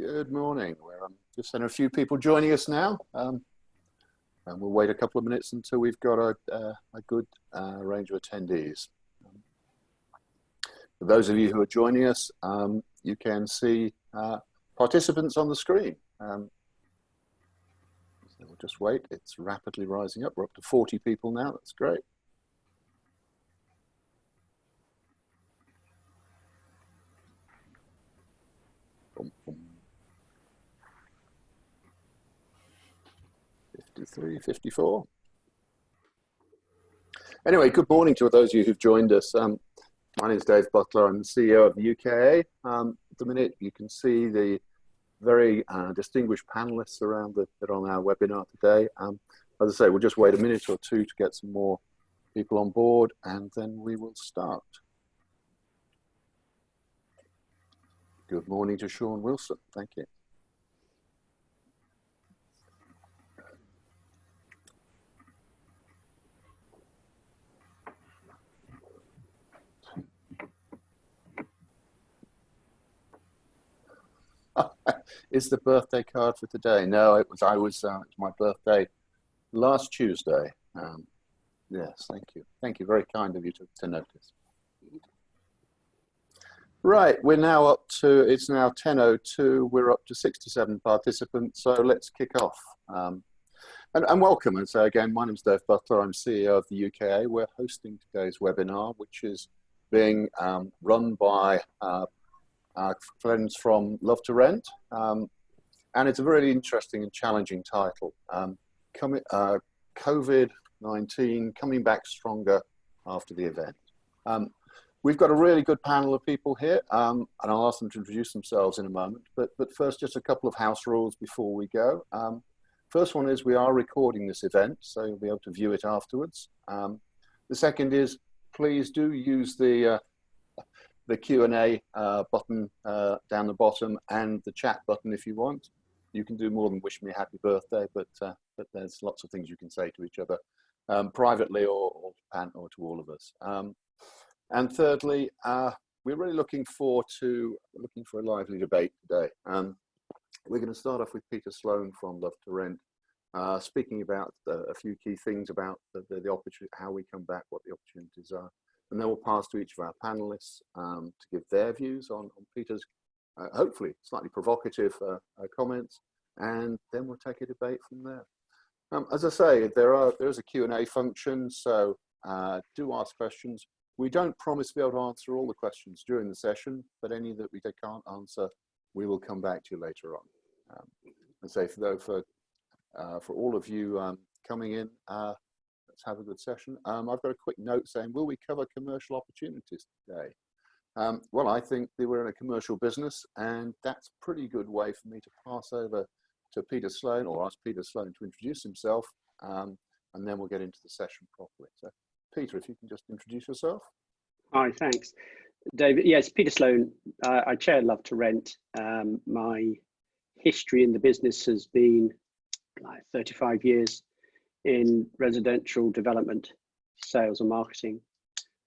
Good morning. We're just having a few people joining us now, and we'll wait a couple of minutes until we've got a good range of attendees. For those of you who are joining us, you can see participants on the screen. So we'll just wait. It's rapidly rising up. We're up to 40 people now. That's great. Boom, boom. 53, 54. Anyway, good morning to those of you who've joined us. My name is Dave Butler. I'm the CEO of the UKA. At the minute, you can see the very distinguished panelists around that are on our webinar today. As I say, we'll just wait a minute or two to get some more people on board, and then we will start. Good morning to Sean Wilson. Thank you. Is the birthday card for today? No, it was my birthday last Tuesday. Yes, thank you. Thank you. Very kind of you to notice. Right, we're now up to, it's now 10:02. We're up to 67 participants, so let's kick off. And welcome. And so again, my name's Dave Butler. I'm CEO of the UKA. We're hosting today's webinar, which is being run by our friends from Love to Rent, and it's a really interesting and challenging title. COVID-19 coming back stronger after the event. We've got a really good panel of people here, and I'll ask them to introduce themselves in a moment. But first, just a couple of house rules before we go. First one is we are recording this event, so you'll be able to view it afterwards. The second is please do use the Q&A button down the bottom and the chat button if you want. You can do more than wish me a happy birthday, but there's lots of things you can say to each other privately or to all of us. And thirdly, we're really looking for a lively debate today. We're going to start off with Peter Sloane from Love to Rent, speaking about a few key things about the opportunity, how we come back, what the opportunities are. And then we'll pass to each of our panelists to give their views on Peter's, hopefully, slightly provocative comments, and then we'll take a debate from there. As I say, there is a Q&A function, so do ask questions. We don't promise to be able to answer all the questions during the session, but any that we can't answer, we will come back to you later on. And so for all of you coming in, let's have a good session. I've got a quick note saying, will we cover commercial opportunities today? Well, I think that we're in a commercial business, and that's a pretty good way for me to pass over to Peter Sloane, or ask Peter Sloane to introduce himself, and then we'll get into the session properly. So, Peter, if you can just introduce yourself. Hi, thanks, David. Yes, Peter Sloane. I chair Love to Rent. My history in the business has been like 35 years in residential development, sales and marketing,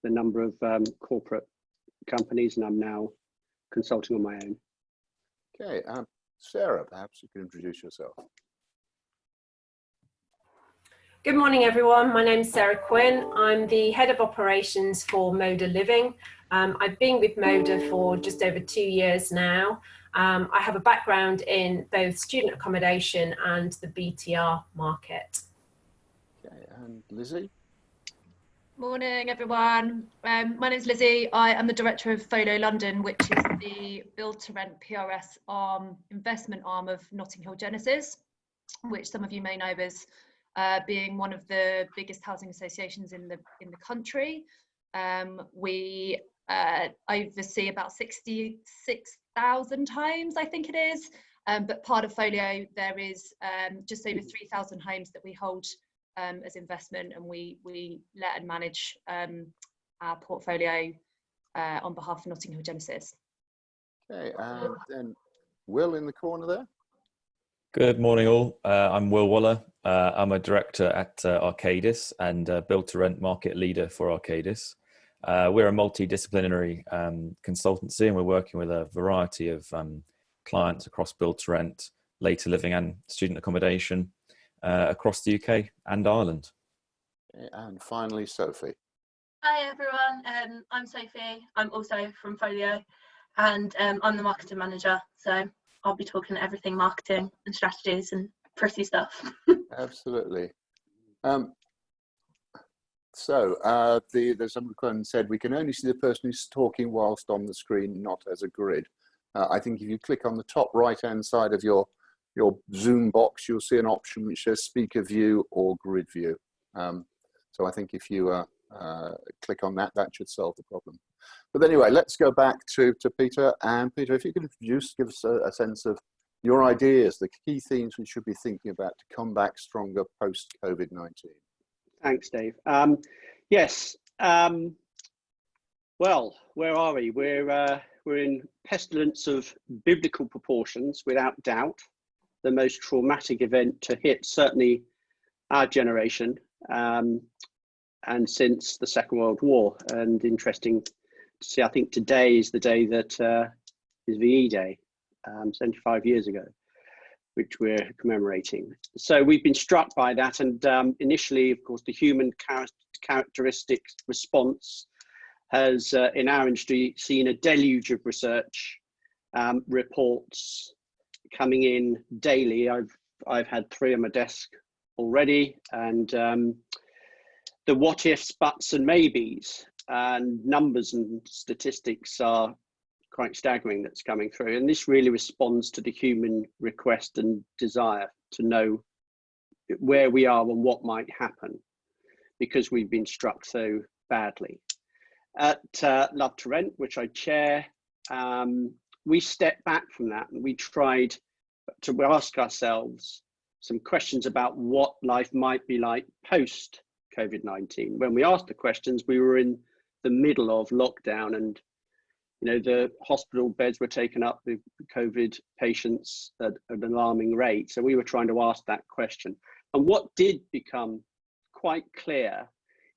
the number of corporate companies, and I'm now consulting on my own. Okay, Sarah, perhaps you can introduce yourself. Good morning, everyone. My name is Sarah Quinn. I'm the head of operations for Moda Living. I've been with Moda for just over 2 years now. I have a background in both student accommodation and the BTR market. Okay, and Lizzie? Morning, everyone. My name is Lizzie. I am the director of Folio London, which is the build to rent PRS investment arm of Notting Hill Genesis, which some of you may know as being one of the biggest housing associations in the country. We oversee about 66,000 homes, I think it is. But part of Folio, there is just over 3,000 homes that we hold as investment, and we let and manage our portfolio on behalf of Notting Hill Genesis. Okay, and then Will in the corner there. Good morning, all. I'm Will Waller. I'm a director at Arcadis and build to rent market leader for Arcadis. We're a multidisciplinary consultancy, and we're working with a variety of clients across build to rent, later living and student accommodation across the UK and Ireland. And finally, Sophie. Hi everyone, I'm Sophie. I'm also from Folio, and I'm the marketing manager. So I'll be talking everything marketing and strategies and pretty stuff. Absolutely. There's someone said we can only see the person who's talking whilst on the screen, not as a grid. I think if you click on the top right-hand side of your Zoom box, you'll see an option which says speaker view or grid view. So I think if you click on that, that should solve the problem. But anyway, let's go back to Peter. And Peter, if you could give us a sense of your ideas, the key themes we should be thinking about to come back stronger post-COVID-19. Thanks, Dave. Yes. Well, where are we? We're in pestilence of biblical proportions, without doubt. The most traumatic event to hit certainly our generation, and since the Second World War. And interesting to see, I think today is the day that is VE Day, 75 years ago, which we're commemorating. So we've been struck by that, and initially, of course, the human characteristic response has, in our industry, seen a deluge of research reports coming in daily. I've had 3 on my desk already, and the what ifs, buts, and maybes, and numbers and statistics are quite staggering that's coming through. And this really responds to the human request and desire to know where we are and what might happen, because we've been struck so badly. At Love to Rent, which I chair, we stepped back from that and we tried to ask ourselves some questions about what life might be like post COVID-19. When we asked the questions, we were in the middle of lockdown, and the hospital beds were taken up with COVID patients at an alarming rate. So we were trying to ask that question. And what did become quite clear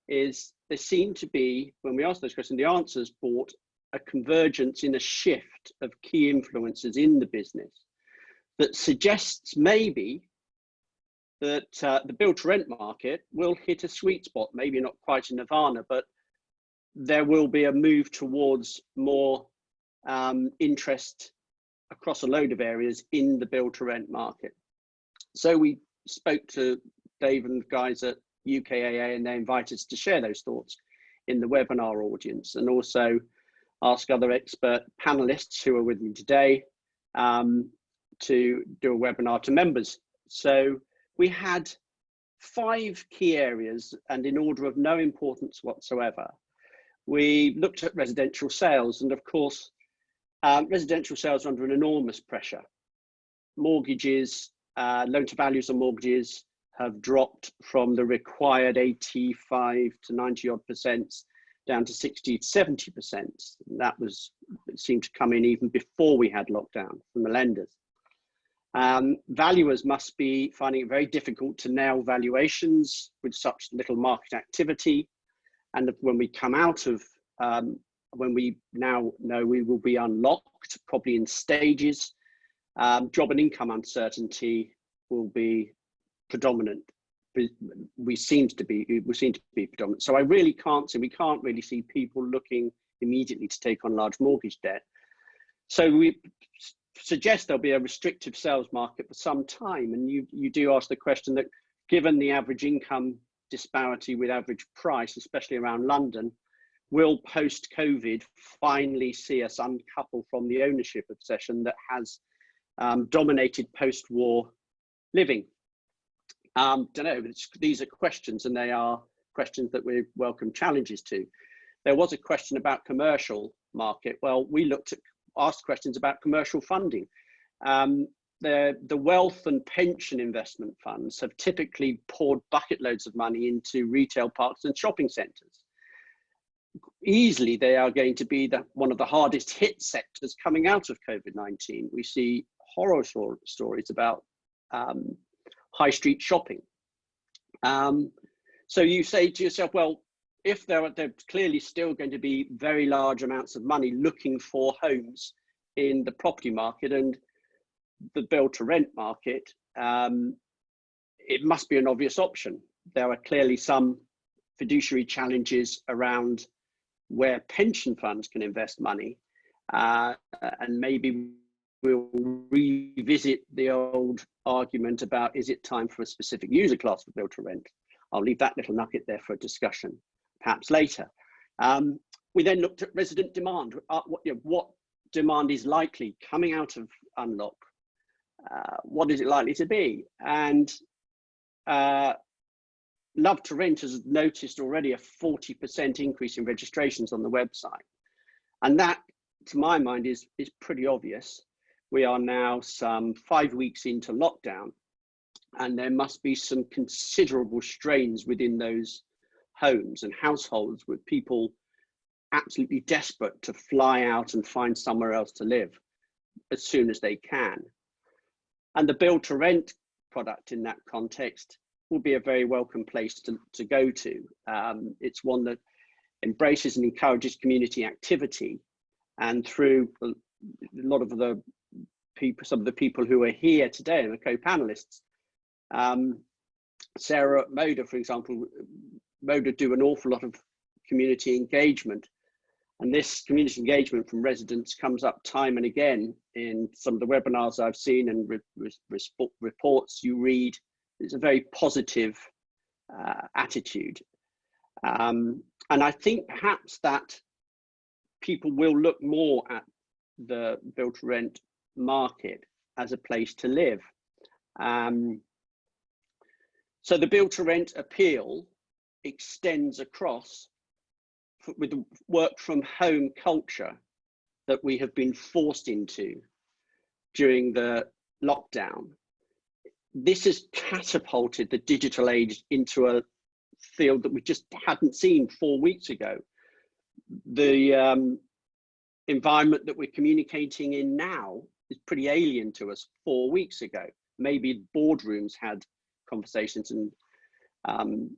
is there seemed to be, when we asked those questions, the answers brought a convergence in a shift of key influences in the business that suggests maybe that the build to rent market will hit a sweet spot, maybe not quite a nirvana, but there will be a move towards more interest across a load of areas in the build to rent market. So we spoke to Dave and the guys at UKAA, and they invited us to share those thoughts in the webinar audience, and also ask other expert panelists who are with me today to do a webinar to members. So we had 5 key areas, and in order of no importance whatsoever. We looked at residential sales, and of course, residential sales are under an enormous pressure. Mortgages, loan to values on mortgages have dropped from the required 85 to 90 odd percent down to 60 to 70%. That seemed to come in even before we had lockdown from the lenders. Valuers must be finding it very difficult to nail valuations with such little market activity. And when we come out of, when we now know we will be unlocked, probably in stages, job and income uncertainty will be predominant. We seem to be predominant. So I really can't see, we can't really see people looking immediately to take on large mortgage debt. So we suggest there'll be a restrictive sales market for some time. And you do ask the question that, given the average income disparity with average price, especially around London, will post-COVID finally see us uncouple from the ownership obsession that has dominated post-war living? Don't know, these are questions, and they are questions that we welcome challenges to. There was a question about commercial market. Well, we asked questions about commercial funding. The wealth and pension investment funds have typically poured bucket loads of money into retail parks and shopping centres. Easily, they are going to be one of the hardest hit sectors coming out of COVID-19. We see horror stories about high street shopping. So you say to yourself, well, if there's clearly still going to be very large amounts of money looking for homes in the property market, and the build to rent market, it must be an obvious option. There are clearly some fiduciary challenges around where pension funds can invest money, and maybe we'll revisit the old argument about, is it time for a specific user class for build to rent? I'll leave that little nugget there for a discussion, perhaps later. We then looked at resident demand. What demand is likely coming out of Unlock? What is it likely to be? And Love to Rent has noticed already a 40% increase in registrations on the website. And that, to my mind, is pretty obvious. We are now some 5 weeks into lockdown, and there must be some considerable strains within those homes and households with people absolutely desperate to fly out and find somewhere else to live as soon as they can. And the build to rent product in that context will be a very welcome place to go to. It's one that embraces and encourages community activity, and through a lot of the people, some of the people who are here today and the co-panelists, Sarah at Moda, for example, Moda do an awful lot of community engagement, and this community engagement from residents comes up time and again in some of the webinars I've seen and reports you read. It's a very positive attitude, and I think perhaps that people will look more at the build to rent market as a place to live. So the build to rent appeal extends across with the work from home culture that we have been forced into during the lockdown. This has catapulted the digital age into a field that we just hadn't seen 4 weeks ago. The environment that we're communicating in now is pretty alien to us 4 weeks ago. Maybe boardrooms had conversations and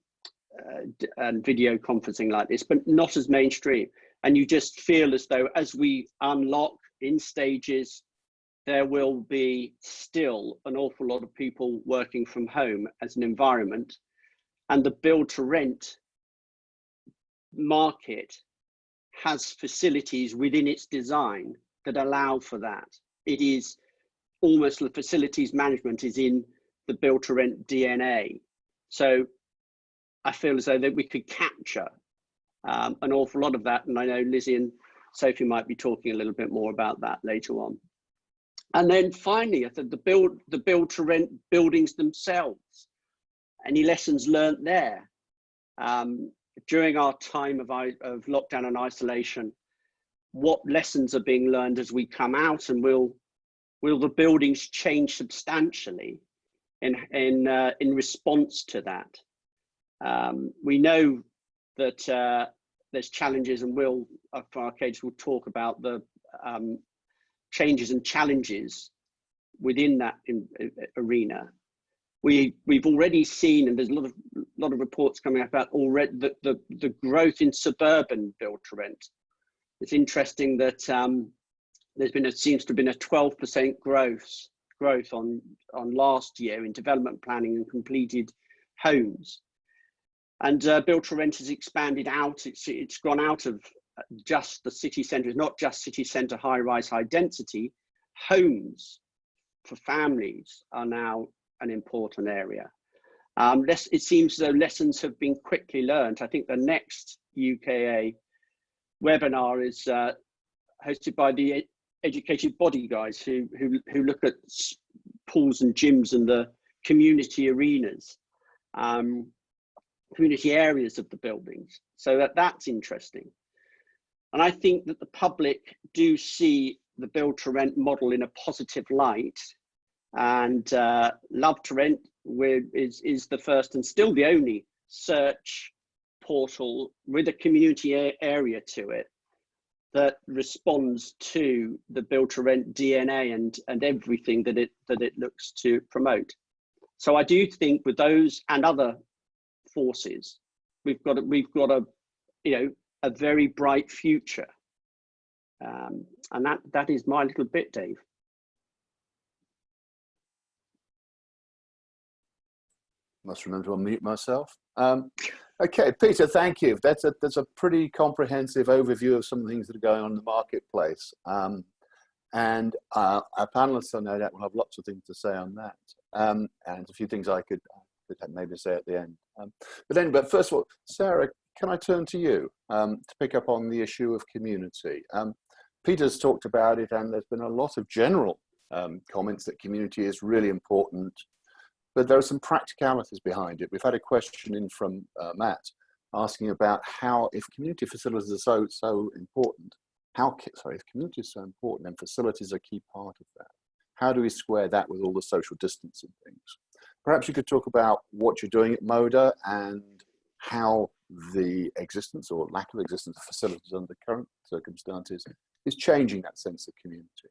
video conferencing like this, but not as mainstream. And you just feel as though as we unlock in stages, there will be still an awful lot of people working from home as an environment, and the build to rent market has facilities within its design that allow for that. It is almost the facilities management is in the build to rent DNA. So I feel as though that we could capture an awful lot of that, and I know Lizzie and Sophie might be talking a little bit more about that later on. And then finally, I think the build to rent buildings themselves. Any lessons learned there? During our time of lockdown and isolation, what lessons are being learned as we come out, and will the buildings change substantially in response to that? We know that there's challenges, and for Arcades will talk about the changes and challenges within that arena. We've already seen, and there's a lot of reports coming up about already the growth in suburban build to rent. It's interesting that seems to have been a 12% growth on last year in development planning and completed homes. And build to rent has expanded out. It's gone out of just the city centre. It's not just city centre, high rise, high density. Homes for families are now an important area. It seems as though lessons have been quickly learned. I think the next UKA webinar is hosted by the educated body guys who look at pools and gyms and the community arenas, community areas of the buildings. So that's interesting. And I think that the public do see the build to rent model in a positive light. And Love to Rent is the first and still the only search portal with a community area to it that responds to the build to rent DNA and everything that it looks to promote. So I do think with those and other forces, we've got a very bright future, and that is my little bit, Dave. Must remember to unmute myself. Okay, Peter, thank you. That's a pretty comprehensive overview of some of the things that are going on in the marketplace. And our panelists, I know that will have lots of things to say on that. And a few things I could maybe say at the end. But first of all, Sarah, can I turn to you to pick up on the issue of community? Peter's talked about it, and there's been a lot of general comments that community is really important, but there are some practicalities behind it. We've had a question in from Matt asking about how, if community facilities are so important, if community is so important and facilities are a key part of that, how do we square that with all the social distancing things? Perhaps you could talk about what you're doing at MODA and how the existence or lack of existence of facilities under current circumstances is changing that sense of community.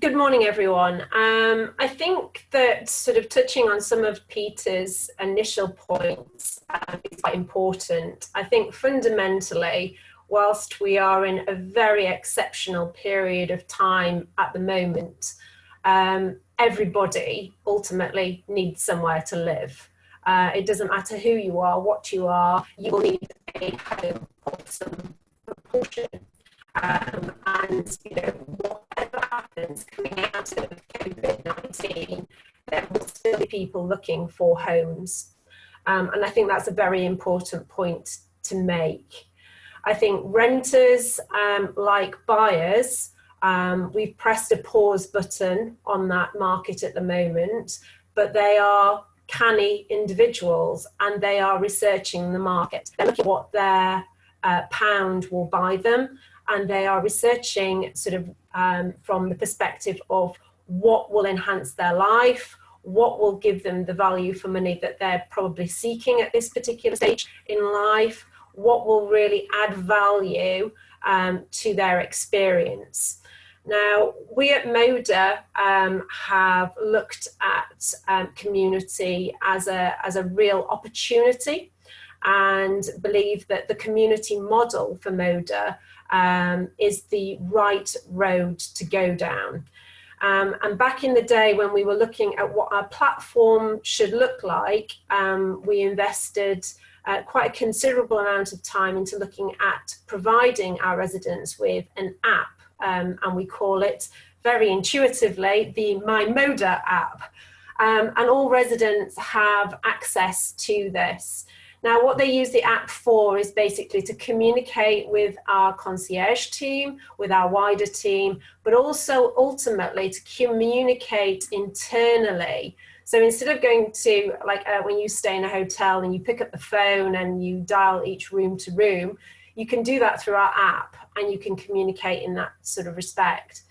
Good morning, everyone. I think that sort of touching on some of Peter's initial points is quite important. I think fundamentally, whilst we are in a very exceptional period of time at the moment, everybody ultimately needs somewhere to live. It doesn't matter who you are, what you are, you will need a home of some proportion. And whatever happens coming out of COVID-19, there will still be people looking for homes. And I think that's a very important point to make. I think renters, like buyers, we've pressed a pause button on that market at the moment, but they are canny individuals and they are researching the market. They're looking at what their pound will buy them, and they are researching sort of from the perspective of what will enhance their life, what will give them the value for money that they're probably seeking at this particular stage in life, what will really add value to their experience. Now, we at MODA have looked at community as a real opportunity, and believe that the community model for MODA is the right road to go down. And back in the day when we were looking at what our platform should look like, we invested quite a considerable amount of time into looking at providing our residents with an app, and we call it very intuitively the My MODA app. And all residents have access to this. Now, what they use the app for is basically to communicate with our concierge team, with our wider team, but also ultimately to communicate internally. So instead of going to, like when you stay in a hotel and you pick up the phone and you dial each room to room, you can do that through our app and you can communicate in that sort of respect.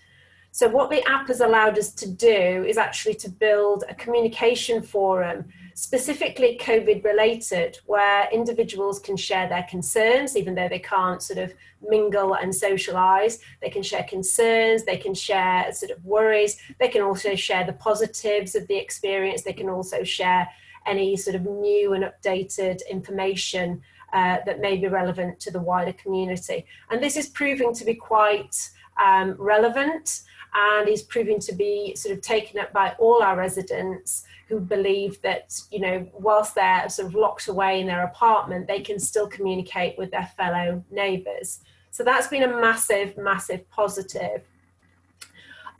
So what the app has allowed us to do is actually to build a communication forum, specifically COVID related, where individuals can share their concerns, even though they can't sort of mingle and socialize. They can share concerns, they can share sort of worries, they can also share the positives of the experience, they can also share any sort of new and updated information that may be relevant to the wider community. And this is proving to be quite relevant, and is proving to be sort of taken up by all our residents who believe that, you know, whilst they're sort of locked away in their apartment, they can still communicate with their fellow neighbours. So that's been a massive, massive positive.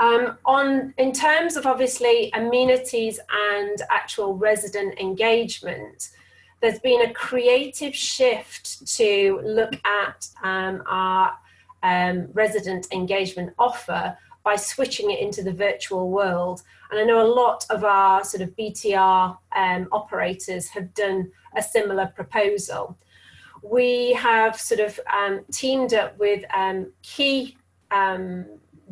In terms of obviously amenities and actual resident engagement, there's been a creative shift to look at our resident engagement offer by switching it into the virtual world. And I know a lot of our sort of BTR operators have done a similar proposal. We have sort of teamed up with key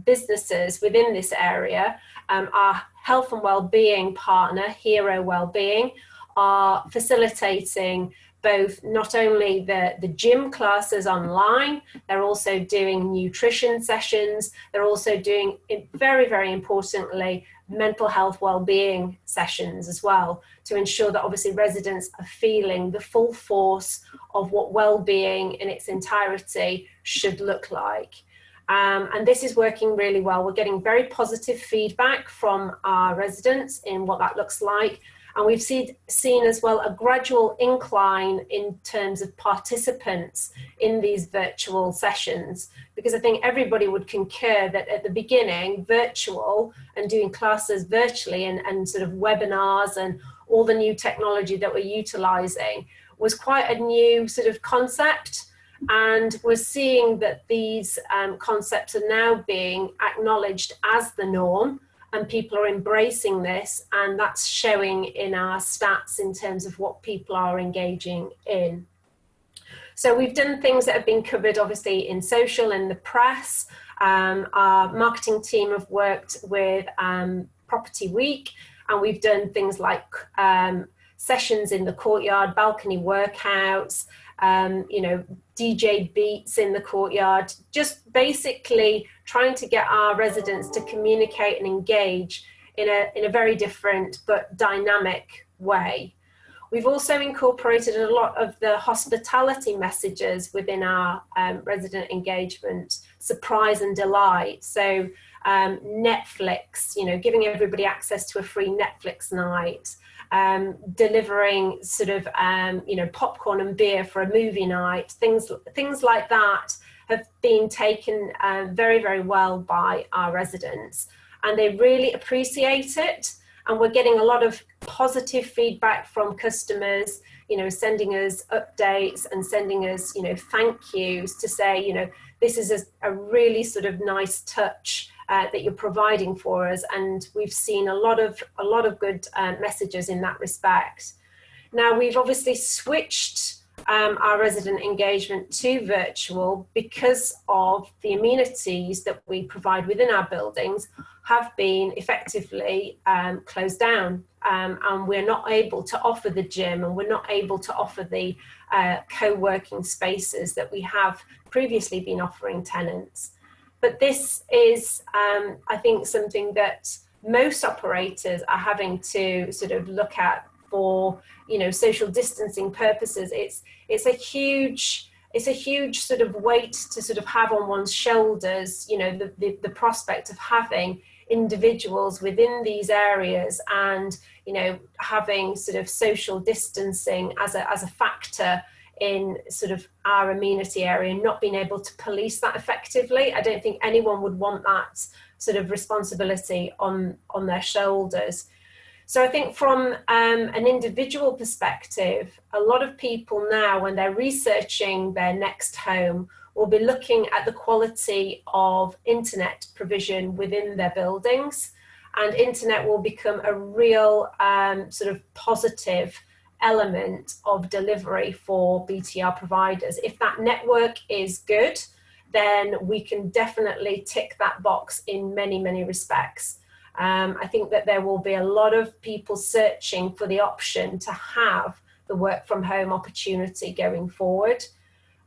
businesses within this area. Our health and wellbeing partner, Hero Wellbeing, are facilitating both not only the gym classes online, they're also doing nutrition sessions, they're also doing, very, very importantly, mental health wellbeing sessions as well, to ensure that obviously residents are feeling the full force of what wellbeing in its entirety should look like. And this is working really well. We're getting very positive feedback from our residents in what that looks like. And we've seen as well a gradual incline in terms of participants in these virtual sessions, because I think everybody would concur that at the beginning, virtual and doing classes virtually and sort of webinars and all the new technology that we're utilizing was quite a new sort of concept. And we're seeing that these concepts are now being acknowledged as the norm, and people are embracing this, and that's showing in our stats in terms of what people are engaging in. So we've done things that have been covered obviously in social and the press. Our marketing team have worked with Property Week, and we've done things like sessions in the courtyard, balcony workouts, you know, DJ beats in the courtyard, just basically trying to get our residents to communicate and engage in a very different but dynamic way. We've also incorporated a lot of the hospitality messages within our resident engagement, surprise and delight. So Netflix, you know, giving everybody access to a free Netflix night, delivering sort of, you know, popcorn and beer for a movie night, things like that have been taken very, very well by our residents, and they really appreciate it. And we're getting a lot of positive feedback from customers, you know, sending us updates and sending us, you know, thank yous to say, you know, this is a really sort of nice touch that you're providing for us, and we've seen a lot of good messages in that respect. Now, we've obviously switched our resident engagement to virtual because of the amenities that we provide within our buildings have been effectively closed down, and we're not able to offer the gym, and we're not able to offer the co-working spaces that we have previously been offering tenants. But this is, I think, something that most operators are having to sort of look at for, you know, social distancing purposes. It's a huge sort of weight to sort of have on one's shoulders, you know, the prospect of having individuals within these areas and, you know, having sort of social distancing as a factor in sort of our amenity area, and not being able to police that effectively. I don't think anyone would want that sort of responsibility on their shoulders. So I think from an individual perspective, a lot of people now, when they're researching their next home, will be looking at the quality of internet provision within their buildings, and internet will become a real sort of positive element of delivery for BTR providers. If that network is good, then we can definitely tick that box in many, many respects. I think that there will be a lot of people searching for the option to have the work from home opportunity going forward.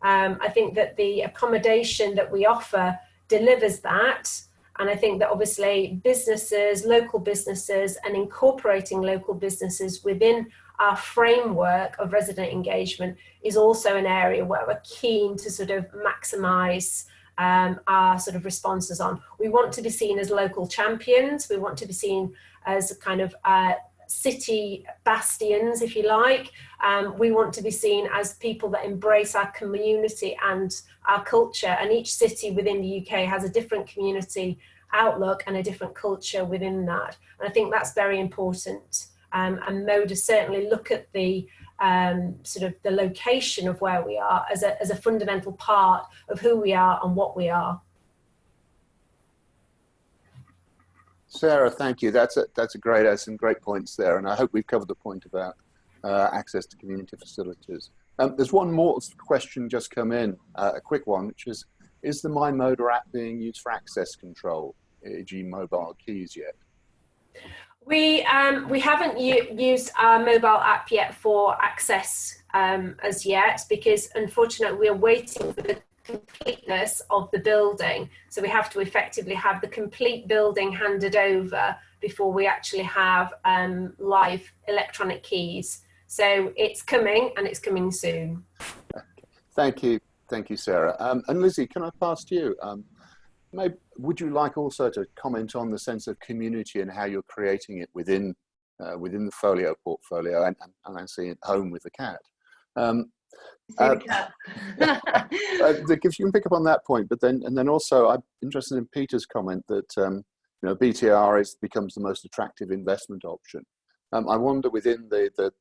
I think that the accommodation that we offer delivers that. And I think that obviously businesses, local businesses, and incorporating local businesses within our framework of resident engagement is also an area where we're keen to sort of maximise our sort of responses on. We want to be seen as local champions. We want to be seen as a kind of city bastions, if you like. We want to be seen as people that embrace our community and our culture. And each city within the UK has a different community outlook and a different culture within that. And I think that's very important. And Moda certainly look at the sort of the location of where we are as a fundamental part of who we are and what we are. Sarah, thank you. That's some great points there, and I hope we've covered the point about access to community facilities. There's one more question just come in, a quick one, which is the My Moda app being used for access control, e.g. mobile keys yet? We haven't used our mobile app yet for access as yet, because unfortunately we're waiting for the completeness of the building. So we have to effectively have the complete building handed over before we actually have live electronic keys. So it's coming, and it's coming soon. Thank you, Sarah. And Lizzie, can I pass to you? Maybe, would you like also to comment on the sense of community and how you're creating it within the folio portfolio, and I see it home with the cat. If you can pick up on that point, but then also I'm interested in Peter's comment that BTR becomes the most attractive investment option. I wonder within the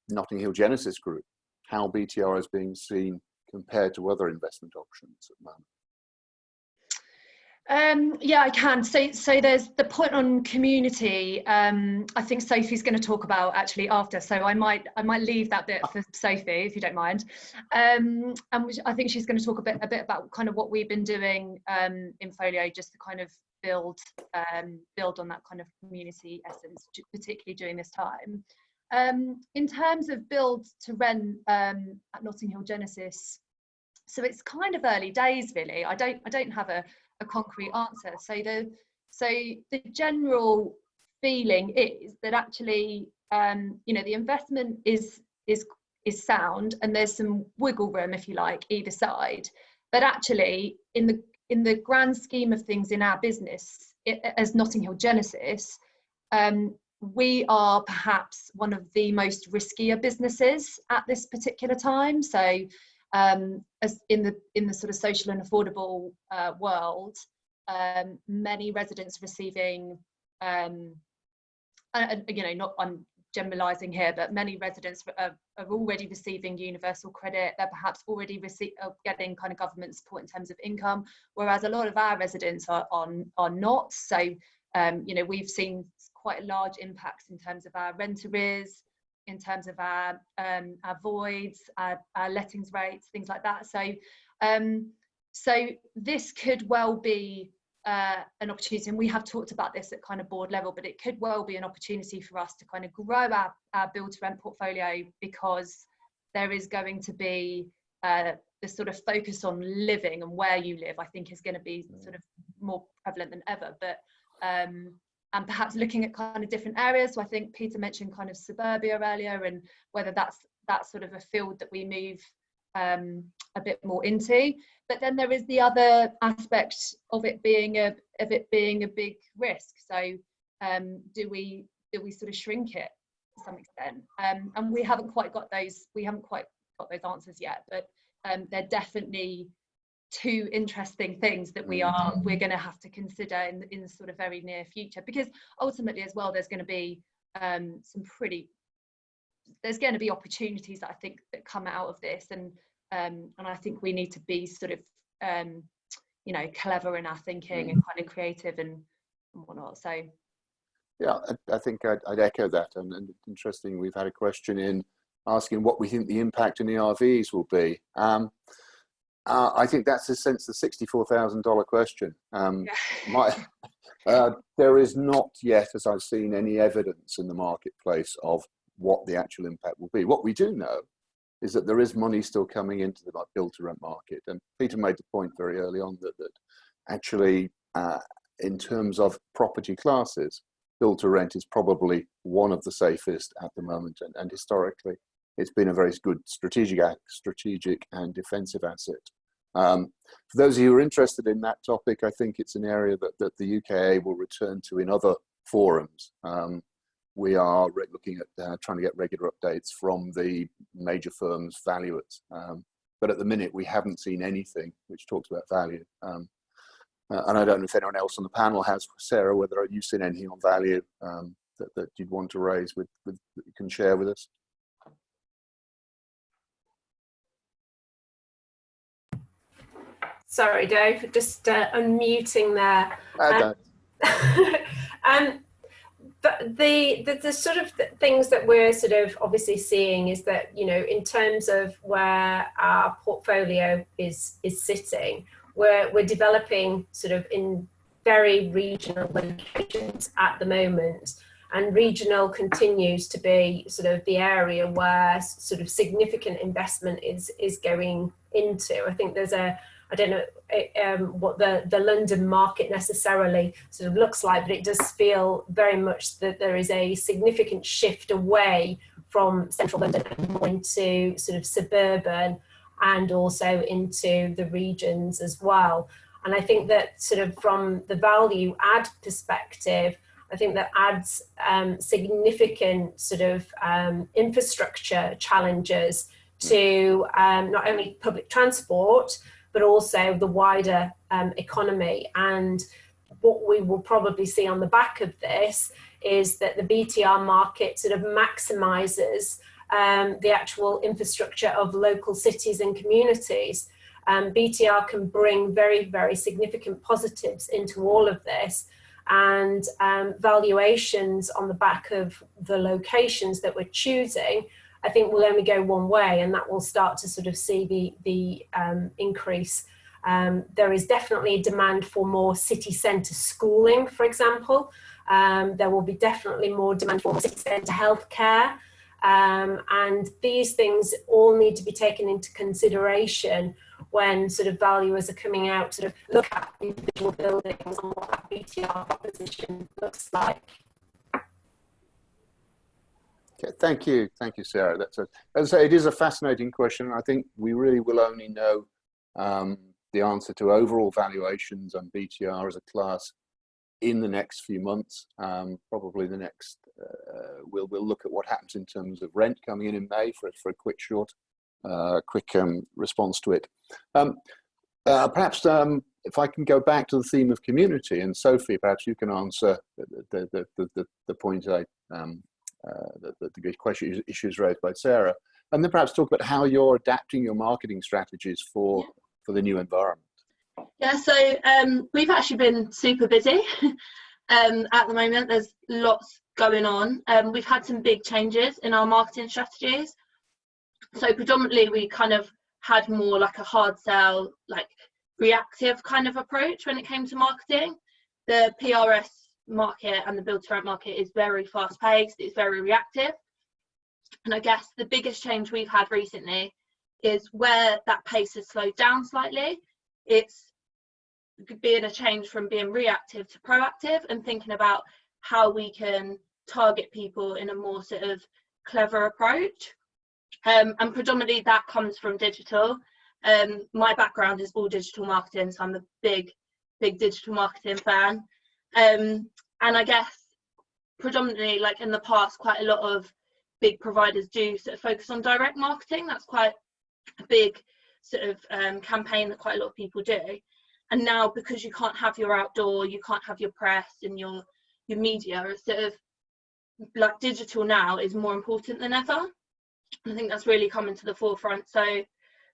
Notting Hill Genesis group how BTR is being seen compared to other investment options at the moment. Yeah, I can. So there's the point on community. I think Sophie's going to talk about actually after. So I might leave that bit for Sophie, if you don't mind. And I think she's going to talk a bit about kind of what we've been doing in Folio, just to kind of build on that kind of community essence, particularly during this time. In terms of build to rent at Notting Hill Genesis, so it's kind of early days, really. I don't have a concrete answer. So the general feeling is that actually the investment is sound, and there's some wiggle room, if you like, either side, but actually in the grand scheme of things in our business as Notting Hill Genesis, we are perhaps one of the most riskier businesses at this particular time. So as in the sort of social and affordable world, many residents receiving, not I'm generalising here, but many residents are already receiving universal credit. They're perhaps already getting kind of government support in terms of income, whereas a lot of our residents are not. So we've seen quite large impacts in terms of our rent arrears, in terms of our voids, our lettings rates, things like that. So this could well be an opportunity, and we have talked about this at kind of board level, but it could well be an opportunity for us to kind of grow our build to rent portfolio, because there is going to be this sort of focus on living and where you live, I think, is going to be sort of more prevalent than ever. But and perhaps looking at kind of different areas. So I think Peter mentioned kind of suburbia earlier, and whether that's sort of a field that we move a bit more into. But then there is the other aspect of it being a big risk. So do we sort of shrink it to some extent? And we haven't quite got those answers yet. But they're definitely two interesting things that we're going to have to consider in the sort of very near future, because ultimately as well there's going to be there's going to be opportunities that I think that come out of this, and I think we need to be sort of clever in our thinking and kind of creative and whatnot. So yeah, I think I'd echo that, and interesting, we've had a question in asking what we think the impact in ERVs will be. I think that's in a sense the $64,000 question. There is not yet, as I've seen, any evidence in the marketplace of what the actual impact will be. What we do know is that there is money still coming into the build-to-rent market. And Peter made the point very early on that actually, in terms of property classes, build-to-rent is probably one of the safest at the moment. And historically, it's been a very good strategic and defensive asset. For those of you who are interested in that topic, I think it's an area that the UKA will return to in other forums. We are looking at trying to get regular updates from the major firms' valuers. But at the minute, we haven't seen anything which talks about value. And I don't know if anyone else on the panel has, Sarah, whether you've seen anything on value that you'd want to raise that you can share with us. Sorry, Dave, just unmuting there. But the sort of things that we're sort of obviously seeing is that, in terms of where our portfolio is sitting, we're developing sort of in very regional locations at the moment. And regional continues to be sort of the area where sort of significant investment is going into. I think there's I don't know what the London market necessarily sort of looks like, but it does feel very much that there is a significant shift away from central London and more into sort of suburban and also into the regions as well. And I think that sort of from the value add perspective, I think that adds significant sort of infrastructure challenges to not only public transport, but also the wider economy. And what we will probably see on the back of this is that the BTR market sort of maximizes the actual infrastructure of local cities and communities. BTR can bring very, very significant positives into all of this, and valuations on the back of the locations that we're choosing, I think will only go one way, and that will start to sort of see the increase. There is definitely a demand for more city centre schooling, for example. There will be definitely more demand for city centre healthcare. And these things all need to be taken into consideration when sort of valuers are coming out to sort of look at individual buildings and what that BTR proposition looks like. Okay, thank you, Sarah. As I say, it is a fascinating question. I think we really will only know the answer to overall valuations on BTR as a class in the next few months. Probably the next, we'll look at what happens in terms of rent coming in May for a quick response to it. Perhaps if I can go back to the theme of community, and Sophie, perhaps you can answer the point the question issues raised by Sarah, and then perhaps talk about how you're adapting your marketing strategies for the new environment. Yeah, so we've actually been super busy at the moment. There's lots going on. We've had some big changes in our marketing strategies. So predominantly we kind of had more like a hard sell, like reactive kind of approach when it came to marketing. The PRS market and the build to rent market is very fast paced, it's very reactive. And I guess the biggest change we've had recently is where that pace has slowed down slightly. It's being a change from being reactive to proactive and thinking about how we can target people in a more sort of clever approach. And predominantly that comes from digital. My background is all digital marketing, so I'm a big digital marketing fan. And I guess predominantly, like in the past, quite a lot of big providers do sort of focus on direct marketing. That's quite a big sort of campaign that quite a lot of people do. And now, because you can't have your outdoor, you can't have your press and your media, it's sort of like digital now is more important than ever. I think that's really coming to the forefront. So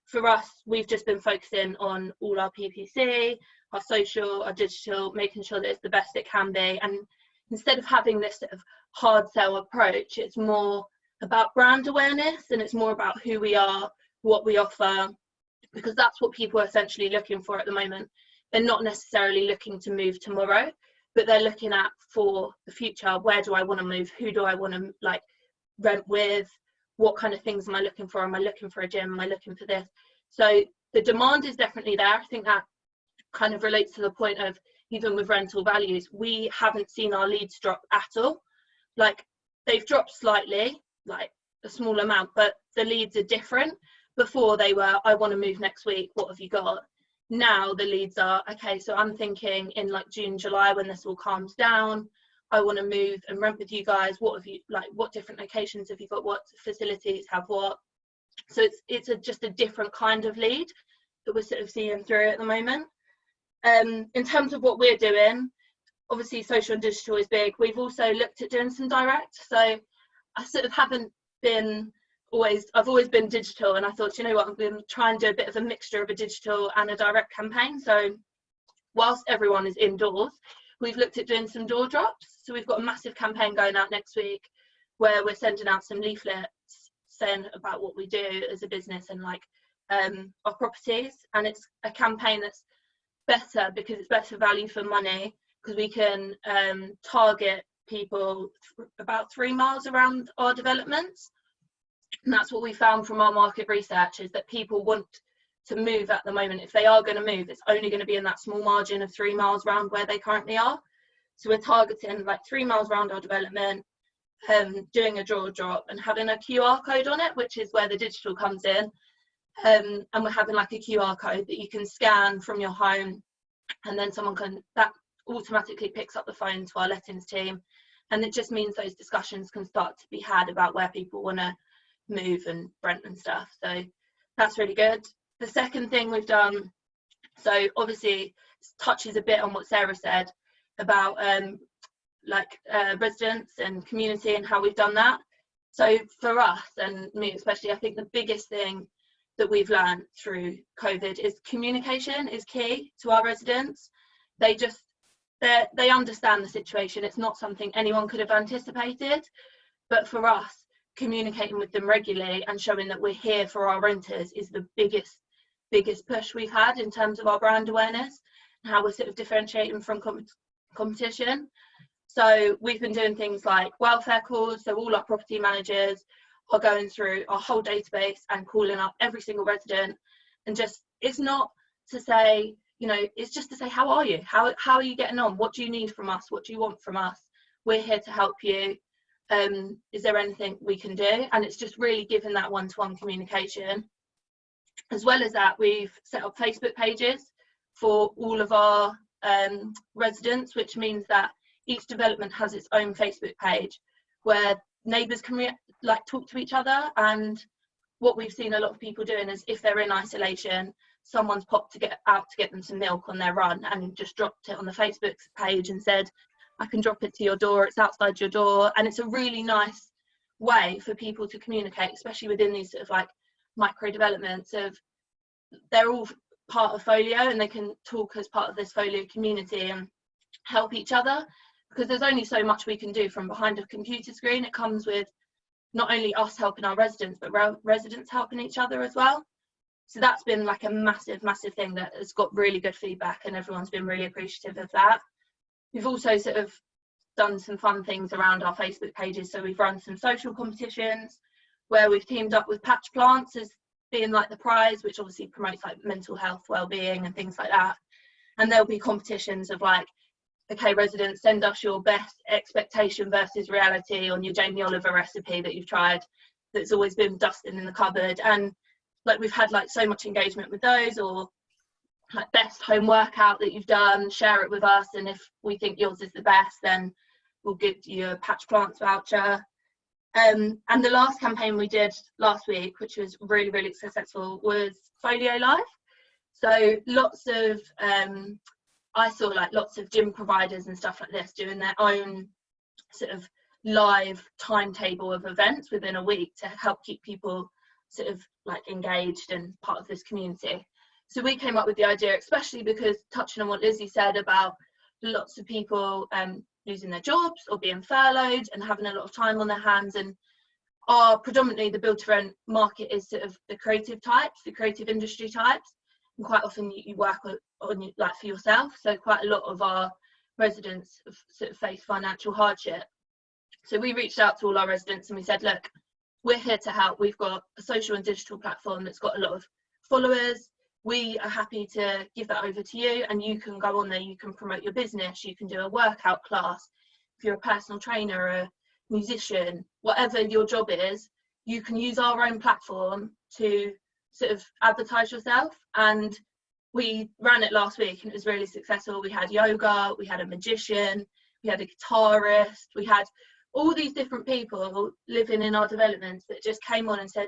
for us, we've just been focusing on all our PPC, our social, our digital, making sure that it's the best it can be. And instead of having this sort of hard sell approach, it's more about brand awareness, and it's more about who we are, what we offer, because that's what people are essentially looking for at the moment. They're not necessarily looking to move tomorrow, but they're looking at for the future. Where do I want to move? Who do I want to like rent with? What kind of things am I looking for? Am I looking for a gym? Am I looking for this? So the demand is definitely there. I think that kind of relates to the point of, even with rental values, we haven't seen our leads drop at all. Like they've dropped slightly, like a small amount, but the leads are different. Before they were, I want to move next week, what have you got? Now the leads are, okay, so I'm thinking in like June, July, when this all calms down, I want to move and rent with you guys. What have you, like, what different locations have you got? What facilities have what? So it's just a different kind of lead that we're sort of seeing through at the moment. In terms of what we're doing, obviously social and digital is big. We've also looked at doing some direct. So I sort of haven't been I've always been digital, and I thought, you know what, I'm going to try and do a bit of a mixture of a digital and a direct campaign. So whilst everyone is indoors, we've looked at doing some door drops. So we've got a massive campaign going out next week where we're sending out some leaflets saying about what we do as a business and like our properties. And it's a campaign that's better because it's better value for money, because we can target people about 3 miles around our developments. And that's what we found from our market research, is that people want to move at the moment. If they are going to move, it's only going to be in that small margin of 3 miles around where they currently are. So we're targeting like 3 miles around our development, doing a draw drop and having a QR code on it, which is where the digital comes in. And we're having like a QR code that you can scan from your home and then that automatically picks up the phone to our lettings team, and it just means those discussions can start to be had about where people want to move and rent and stuff. So that's really good. The second thing we've done, so obviously touches a bit on what Sarah said about residents and community and how we've done that. So for us, and me especially, I think the biggest thing that we've learned through COVID is communication is key to our residents. They understand the situation. It's not something anyone could have anticipated, but for us, communicating with them regularly and showing that we're here for our renters is the biggest push we've had in terms of our brand awareness and how we're sort of differentiating from competition. So we've been doing things like welfare calls. So all our property managers are going through our whole database and calling up every single resident, and it's not to say, it's just to say, how are you? How are you getting on? What do you need from us? What do you want from us? We're here to help you. Is there anything we can do? And it's just really giving that one-to-one communication. As well as that, we've set up Facebook pages for all of our residents, which means that each development has its own Facebook page where neighbours can talk to each other. And what we've seen a lot of people doing is, if they're in isolation, someone's popped to get them some milk on their run and just dropped it on the Facebook page and said, I can drop it to your door, it's outside your door. And it's a really nice way for people to communicate, especially within these sort of micro developments they're all part of Folio, and they can talk as part of this Folio community and help each other, because there's only so much we can do from behind a computer screen. It comes with not only us helping our residents, but residents helping each other as well. So that's been a massive thing that has got really good feedback, and everyone's been really appreciative of that. We've also sort of done some fun things around our Facebook pages. So we've run some social competitions where we've teamed up with Patch Plants as being the prize, which obviously promotes mental health, well-being and things like that. And there'll be competitions of okay, residents, send us your best expectation versus reality on your Jamie Oliver recipe that you've tried that's always been dusting in the cupboard. And we've had so much engagement with those, or best home workout that you've done, share it with us, and if we think yours is the best, then we'll give you a Patch Plants voucher. And the last campaign we did last week, which was really successful, was Folio Live. So lots of I saw lots of gym providers and stuff like this doing their own sort of live timetable of events within a week to help keep people sort of engaged and part of this community. So we came up with the idea, especially because, touching on what Lizzie said about lots of people losing their jobs or being furloughed and having a lot of time on their hands, and predominantly the build to rent market is sort of the creative types, the creative industry types, and quite often you work on for yourself. So quite a lot of our residents have sort of faced financial hardship. So we reached out to all our residents and we said, look, we're here to help. We've got a social and digital platform that's got a lot of followers. We are happy to give that over to you, and you can go on there, you can promote your business, you can do a workout class. If you're a personal trainer, a musician, whatever your job is, you can use our own platform to sort of advertise yourself. And we ran it last week and it was really successful. We had yoga, we had a magician, we had a guitarist, we had all these different people living in our developments that just came on and said,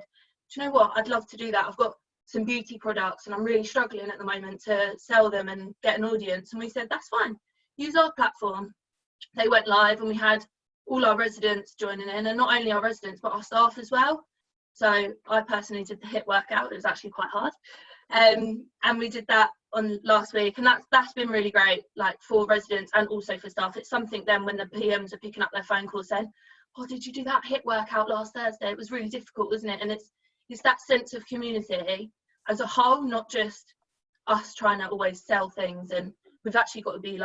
do you know what, I'd love to do that. I've got some beauty products and I'm really struggling at the moment to sell them and get an audience. And we said, that's fine, use our platform. They went live and we had all our residents joining in, and not only our residents but our staff as well. So I personally did the HIIT workout. It was actually quite hard, and we did that on last week, and that's been really great, for residents and also for staff. It's something then when the PMs are picking up their phone calls saying, oh, did you do that HIIT workout last Thursday? It was really difficult, wasn't it? And it's that sense of community as a whole, not just us trying to always sell things. And we've actually got to be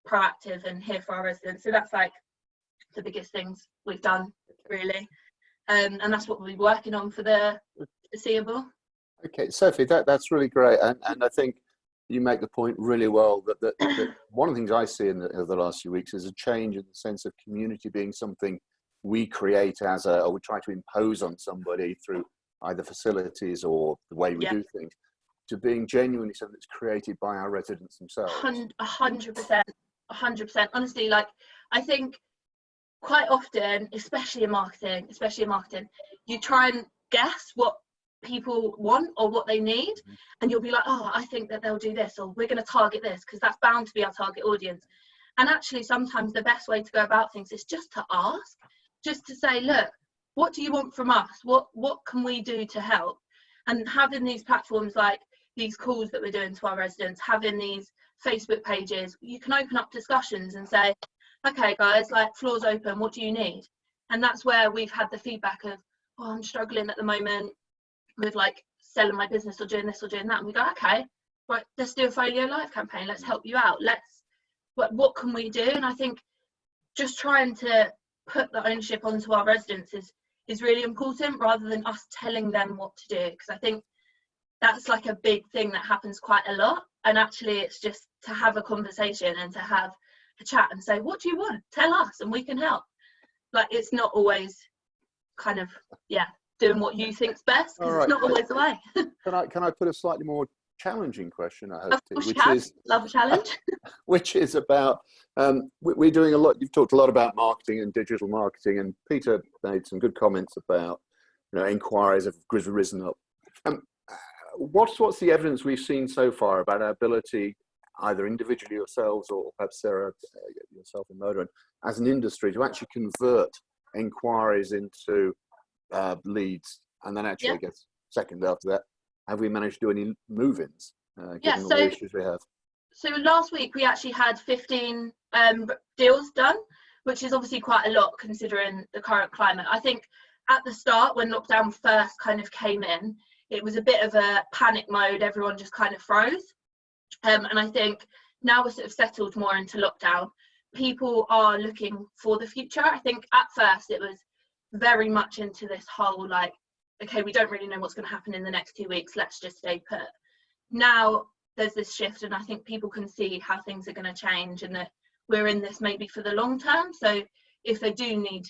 proactive and here for our residents. So that's the biggest things we've done, really. And that's what we'll be working on for the foreseeable. Okay, Sophie, that's really great. And I think you make the point really well that one of the things I see in the last few weeks is a change in the sense of community being something we create or we try to impose on somebody through either facilities or the way we do things. to being genuinely something that's created by our residents themselves? 100%. Honestly, like, I think quite often, especially in marketing, you try and guess what people want or what they need, and you'll be like, oh, I think that they'll do this, or we're going to target this because that's bound to be our target audience. And actually, sometimes the best way to go about things is just to ask, just to say, look, what do you want from us? What can we do to help? And having these platforms like these calls that we're doing to our residents, having these Facebook pages, you can open up discussions and say, okay guys, like, floor's open, what do you need? And that's where we've had the feedback of, oh, I'm struggling at the moment with like selling my business or doing this or doing that. And we go, okay, right, let's do a Folio Live campaign, let's help you out, what can we do? And I think just trying to put the ownership onto our residents is really important, rather than us telling them what to do, because I think that's like a big thing that happens quite a lot. And actually it's just to have a conversation and to have a chat and say, what do you want? Tell us and we can help. Like, it's not always kind of, doing what you think's best, because it's not always the way. Can I put a slightly more challenging question, I hope, of course, which is, love a challenge. Which is about, we're doing a lot, you've talked a lot about marketing and digital marketing, and Peter made some good comments about, inquiries have risen up. What's the evidence we've seen so far about our ability, either individually yourselves or perhaps Sarah, yourself in Moda, as an industry, to actually convert inquiries into leads, and then actually, I guess, second after that, have we managed to do any move-ins, given all the issues we have? So last week we actually had 15 deals done, which is obviously quite a lot considering the current climate. I think at the start, when lockdown first kind of came in, it was a bit of a panic mode, everyone just kind of froze. And I think now we're sort of settled more into lockdown, people are looking for the future. I think at first it was very much into this whole like, okay, we don't really know what's going to happen in the next 2 weeks, let's just stay put. Now there's this shift, and I think people can see how things are going to change, and that we're in this maybe for the long term. So if they do need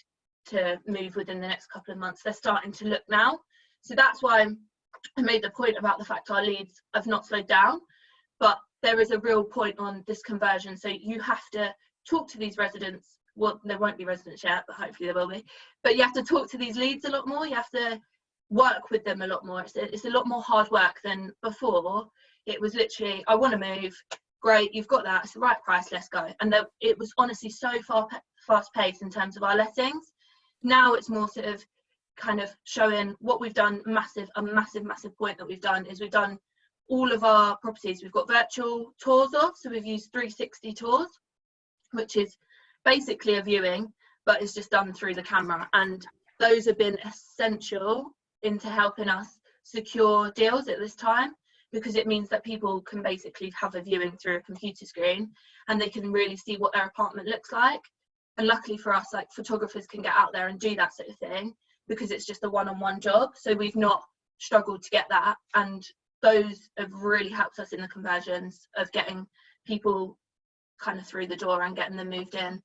to move within the next couple of months, they're starting to look now. So that's why I made the point about the fact our leads have not slowed down, but there is a real point on this conversion. So you have to talk to these residents. Well, there won't be residents yet, but hopefully there will be. But you have to talk to these leads a lot more. You have to work with them a lot more. It's a lot more hard work than before. It was literally, I want to move. Great, you've got that. It's the right price. Let's go. And it was honestly so fast paced in terms of our lettings. Now it's more sort of kind of showing what we've done. A massive point that we've done is we've done all of our properties. We've got virtual tours of, so we've used 360 tours, which is basically a viewing, but it's just done through the camera. And those have been essential into helping us secure deals at this time, because it means that people can basically have a viewing through a computer screen and they can really see what their apartment looks like. And luckily for us, like, photographers can get out there and do that sort of thing, because it's just a one-on-one job. So we've not struggled to get that, and those have really helped us in the conversions of getting people kind of through the door and getting them moved in.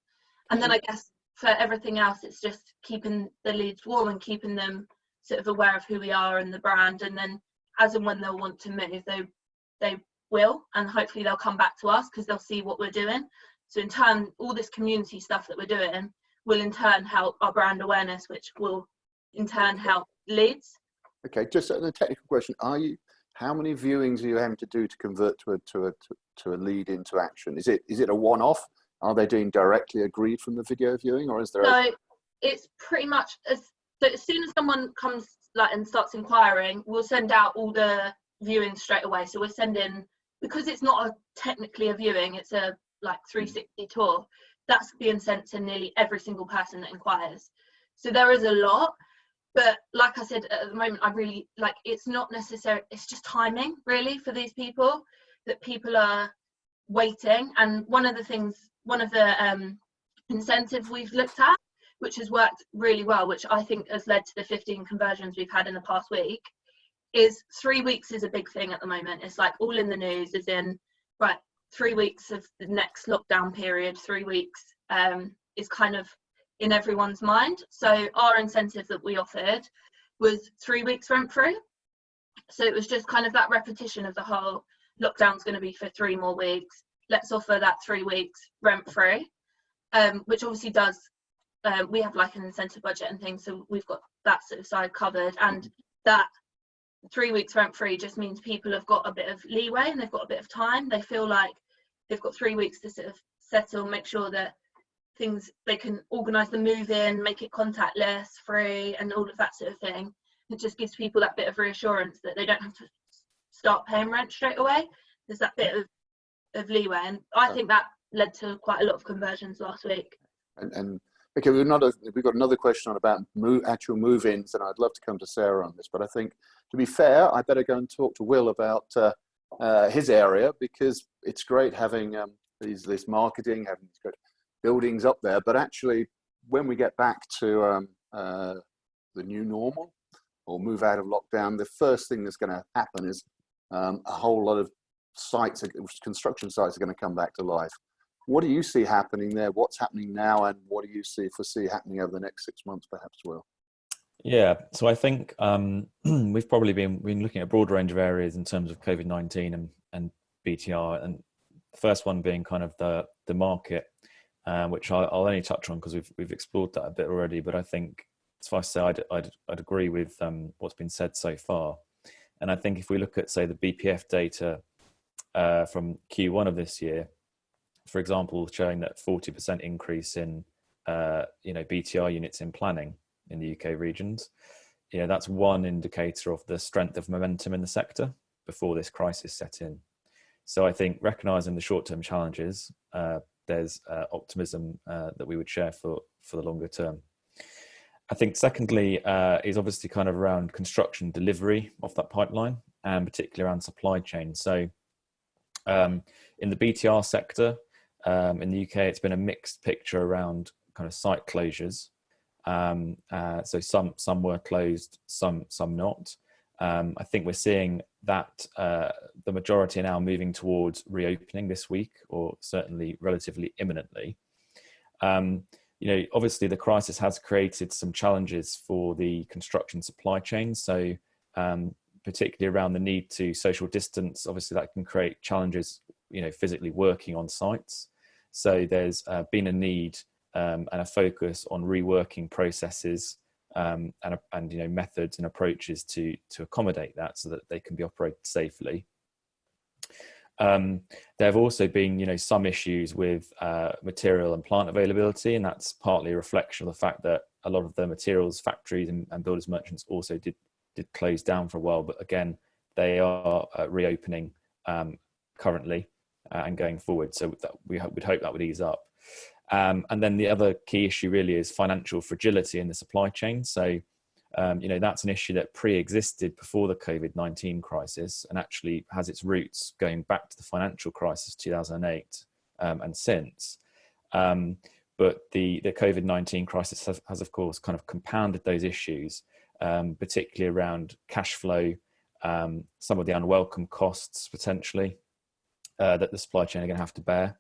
And then I guess for everything else, it's just keeping the leads warm and keeping them sort of aware of who we are and the brand. And then as and when they'll want to move, they will, and hopefully they'll come back to us because they'll see what we're doing. So in turn, all this community stuff that we're doing will in turn help our brand awareness, which will in turn help leads. Okay, just a technical question: how many viewings are you having to do to convert to a lead into action? Is it a one-off? Are they doing directly agreed from the video viewing, or is there? So it's pretty much as soon as someone comes and starts inquiring, we'll send out all the viewings straight away. So we're sending, because it's not technically a viewing, it's a 360 tour. That's being sent to nearly every single person that inquires. So there is a lot. But like I said, at the moment, I really it's not necessary. It's just timing really for these people, that people are waiting. And one of the incentives we've looked at, which has worked really well, which I think has led to the 15 conversions we've had in the past week, is 3 weeks is a big thing at the moment. It's like all in the news, as in, right, 3 weeks of the next lockdown period, 3 weeks is kind of in everyone's mind. So our incentive that we offered was 3 weeks rent free. So it was just kind of that repetition of the whole lockdown's going to be for 3 more weeks. Let's offer that 3 weeks rent free, which obviously does. We have like an incentive budget and things, so we've got that sort of side covered. And that 3 weeks rent free just means people have got a bit of leeway and they've got a bit of time. They feel like they've got 3 weeks to sort of settle, make sure that they can organise the move in, make it contactless, free, and all of that sort of thing. It just gives people that bit of reassurance that they don't have to start paying rent straight away. There's that bit of leeway, and I think that led to quite a lot of conversions last week. And okay, we've got another question on about actual move-ins, and I'd love to come to Sarah on this, but I think, to be fair, I better go and talk to Will about his area, because it's great having this marketing, having these good buildings up there, but actually when we get back to the new normal or move out of lockdown, the first thing that's going to happen is a whole lot of construction sites are going to come back to life. What do you see happening there? What's happening now, and what do you foresee happening over the next 6 months, perhaps, Will? Yeah, so I think we've probably been looking at a broad range of areas in terms of COVID-19 and BTR, and the first one being kind of the market, which I'll only touch on because we've explored that a bit already. But I think, suffice to say, I'd agree with what's been said so far. And I think if we look at, say, the BPF data from Q1 of this year, for example, showing that 40% increase in BTR units in planning in the UK regions, that's one indicator of the strength of momentum in the sector before this crisis set in. So I think recognising the short-term challenges, there's optimism that we would share for the longer term. I think secondly is obviously kind of around construction delivery of that pipeline, and particularly around supply chain. So in the BTR sector, in the UK, it's been a mixed picture around kind of site closures. So some were closed, some not. I think we're seeing that the majority are now moving towards reopening this week, or certainly relatively imminently. Obviously the crisis has created some challenges for the construction supply chain. So particularly around the need to social distance, obviously that can create challenges, physically working on sites. So there's been a need and a focus on reworking processes and methods and approaches to accommodate that, so that they can be operated safely. There have also been, some issues with material and plant availability, and that's partly a reflection of the fact that a lot of the materials factories and builders merchants also did close down for a while, but again, they are reopening currently and going forward. So we would hope that would ease up. And then the other key issue really is financial fragility in the supply chain. So, that's an issue that pre-existed before the COVID-19 crisis, and actually has its roots going back to the financial crisis, 2008, and since. But the COVID-19 crisis has of course kind of compounded those issues, particularly around cash flow, some of the unwelcome costs potentially that the supply chain are going to have to bear.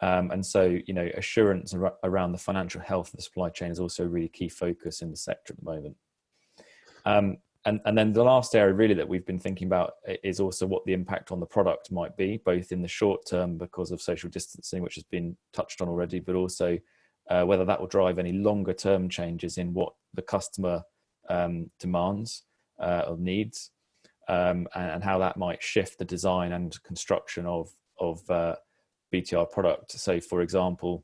And so, assurance around the financial health of the supply chain is also a really key focus in the sector at the moment. And then the last area really that we've been thinking about is also what the impact on the product might be, both in the short term because of social distancing, which has been touched on already, but also whether that will drive any longer term changes in what the customer demands or needs, and how that might shift the design and construction of BTR product. So, for example,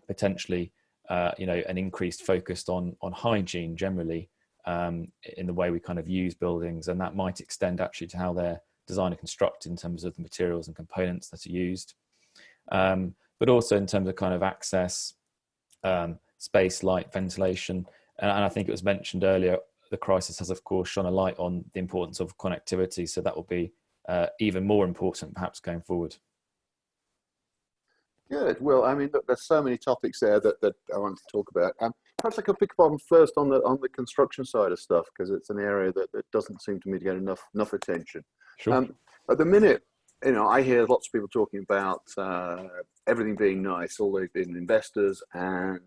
potentially, an increased focus on hygiene generally in the way we kind of use buildings, and that might extend actually to how they're designed and constructed in terms of the materials and components that are used, but also in terms of kind of access, space, light, ventilation, and I think it was mentioned earlier, the crisis has of course shone a light on the importance of connectivity, so that will be even more important perhaps going forward. Good. Well, I mean, look, there's so many topics there that I want to talk about. Perhaps I could pick up on first on the construction side of stuff, because it's an area that doesn't seem to me to get enough attention. Sure. At the minute, I hear lots of people talking about everything being nice, all they've been investors and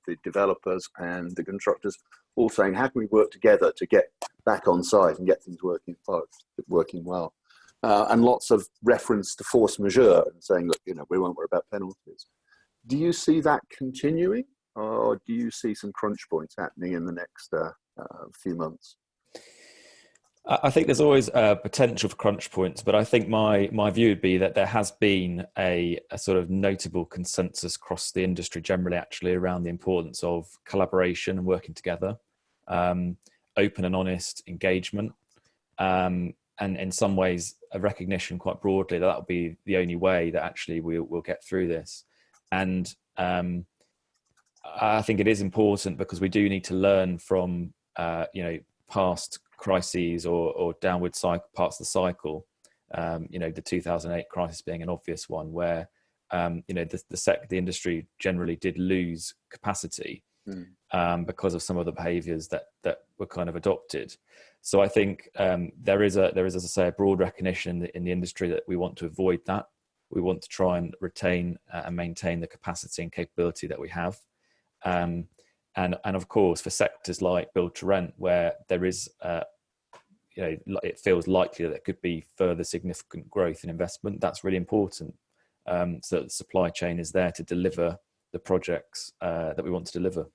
the developers and the constructors all saying, how can we work together to get back on site and get things working well? And lots of reference to force majeure and saying, look, we won't worry about penalties. Do you see that continuing, or do you see some crunch points happening in the next few months? I think there's always a potential for crunch points, but I think my view would be that there has been a sort of notable consensus across the industry generally, actually, around the importance of collaboration and working together, open and honest engagement, and in some ways a recognition quite broadly that will be the only way that actually we'll get through this. And I think it is important because we do need to learn from past crises or downward cycle parts of the cycle. The 2008 crisis being an obvious one, where the industry generally did lose capacity because of some of the behaviours that were kind of adopted. So I think there is, as I say, a broad recognition in the industry that we want to avoid that. We want to try and retain and maintain the capacity and capability that we have. And of course, for sectors like build to rent, where there is, it feels likely that there could be further significant growth in investment, that's really important. So that the supply chain is there to deliver the projects that we want to deliver.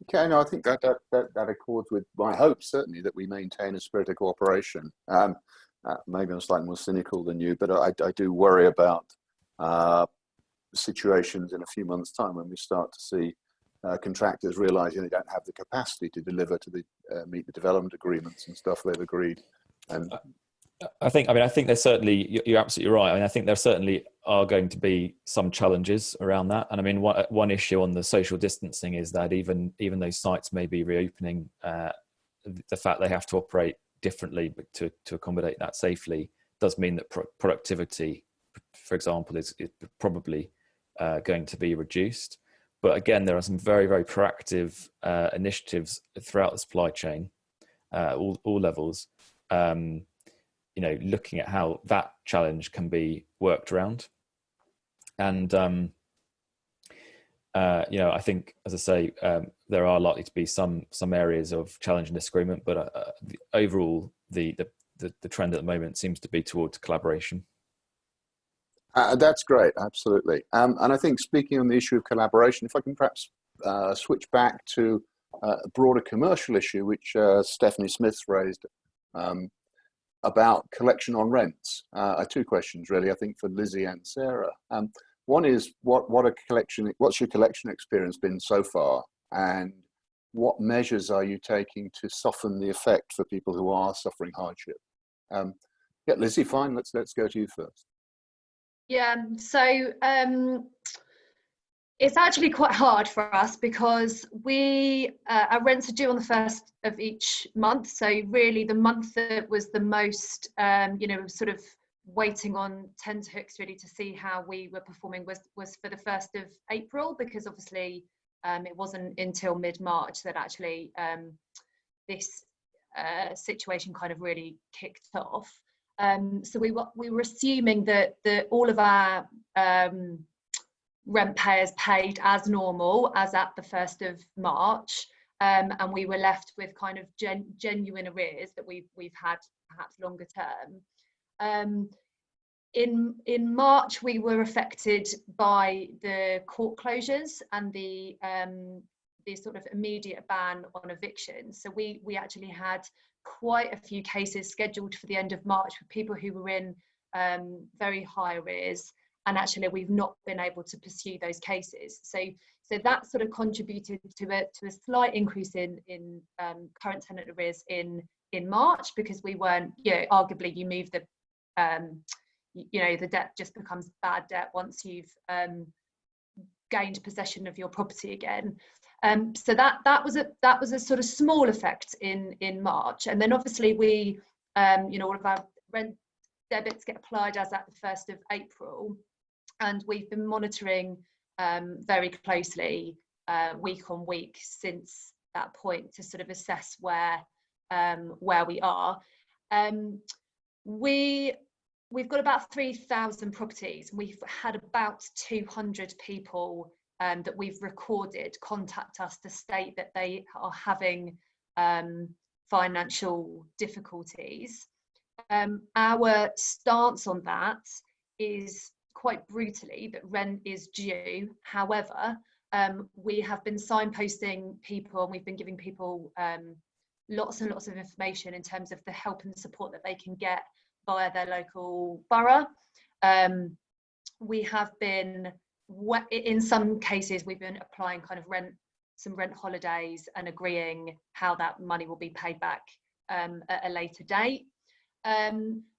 Okay, no, I think that accords with my hope, certainly, that we maintain a spirit of cooperation. Maybe I'm slightly more cynical than you, but I do worry about situations in a few months' time when we start to see contractors realising they don't have the capacity to deliver to meet the development agreements and stuff they've agreed. And I think there's certainly, you're absolutely right. I mean, I think there certainly are going to be some challenges around that. And I mean, one issue on the social distancing is that even though sites may be reopening, the fact they have to operate differently to accommodate that safely does mean that productivity, for example, is probably going to be reduced. But again, there are some very, very proactive initiatives throughout the supply chain, all levels, looking at how that challenge can be worked around. And, I think, as I say, there are likely to be some areas of challenge and disagreement, but overall, the trend at the moment seems to be towards collaboration. That's great, absolutely. And I think, speaking on the issue of collaboration, if I can perhaps switch back to a broader commercial issue, which Stephanie Smith's raised, about collection on rents. Two questions, really, I think, for Lizzie and Sarah. One is, what's your collection experience been so far? And what measures are you taking to soften the effect for people who are suffering hardship? Lizzie, fine, let's go to you first. Yeah, so it's actually quite hard for us because our rents are due on the 1st of each month. So really the month that was the most, sort of waiting on tenterhooks really to see how we were performing was for the 1st of April, because obviously it wasn't until mid-March that actually this situation kind of really kicked off. So we were assuming that all of our rent payers paid as normal as at the 1st of March, and we were left with kind of genuine arrears that we've had perhaps longer term. In March, we were affected by the court closures and the sort of immediate ban on eviction. So we actually had quite a few cases scheduled for the end of March for people who were in very high arrears, and actually we've not been able to pursue those cases. So that sort of contributed to a slight increase in current tenant arrears in March, because we weren't, arguably you move the the debt just becomes bad debt once you've gained possession of your property again. So that was a sort of small effect in March, and then obviously we all of our rent debits get applied as at the 1st of April, and we've been monitoring very closely week on week since that point to sort of assess where we are. We've got about 3,000 properties. We've had about 200 people that we've recorded contact us to state that they are having financial difficulties. Our stance on that is quite brutally that rent is due. However, we have been signposting people, and we've been giving people lots and lots of information in terms of the help and support that they can get via their local borough. We have been, in some cases, we've been applying kind of some rent holidays and agreeing how that money will be paid back at a later date.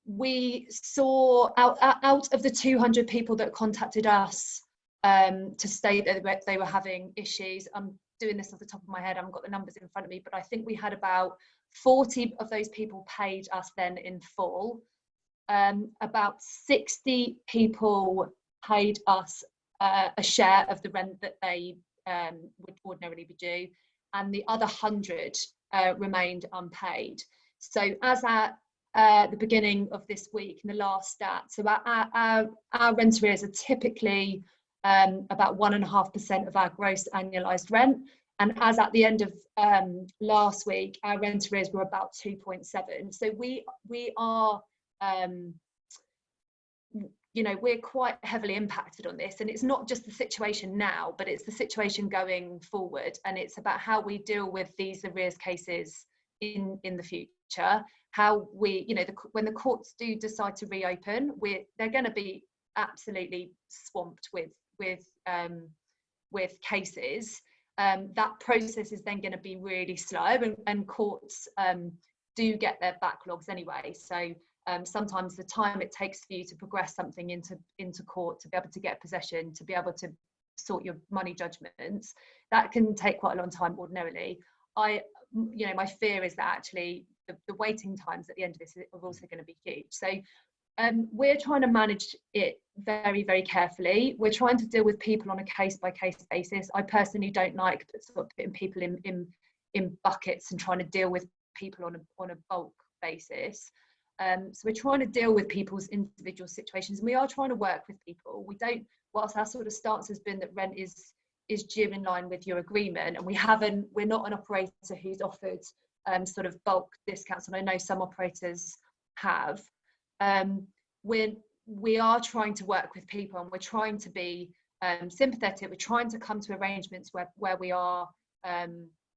We saw out of the 200 people that contacted us to state that they were having issues. I'm doing this off the top of my head, I haven't got the numbers in front of me, but I think we had about 40 of those people paid us then in full. About 60 people paid us a share of the rent that they would ordinarily be due, and the other 100 remained unpaid. So as at the beginning of this week, in the last stat, so our rent arrears are typically about 1.5% of our gross annualised rent, and as at the end of last week, our rent arrears were about 2.7. So we are we're quite heavily impacted on this, and it's not just the situation now, but it's the situation going forward, and it's about how we deal with these arrears cases in the future. How we, when the courts do decide to reopen, they're going to be absolutely swamped with cases. That process is then going to be really slow, and courts do get their backlogs anyway. So sometimes the time it takes for you to progress something into court, to be able to get possession, to be able to sort your money judgments, that can take quite a long time ordinarily. My fear is that actually the waiting times at the end of this are also going to be huge. So we're trying to manage it very, very carefully. We're trying to deal with people on a case-by-case basis. I personally don't like sort of putting people in buckets and trying to deal with people on a bulk basis. So we're trying to deal with people's individual situations, and we are trying to work with people. We don't, whilst our sort of stance has been that rent is due in line with your agreement, and we're not an operator who's offered sort of bulk discounts, and I know some operators have. We are trying to work with people, and we're trying to be sympathetic. We're trying to come to arrangements where we are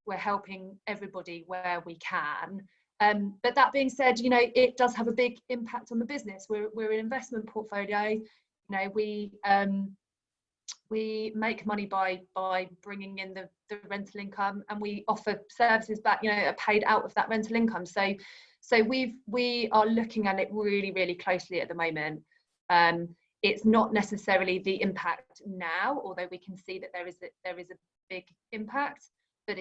we're helping everybody where we can. But that being said, it does have a big impact on the business. We're an investment portfolio. We make money by bringing in the rental income, and we offer services back, are paid out of that rental income. So we are looking at it really, really closely at the moment. It's not necessarily the impact now, although we can see that there is a big impact, but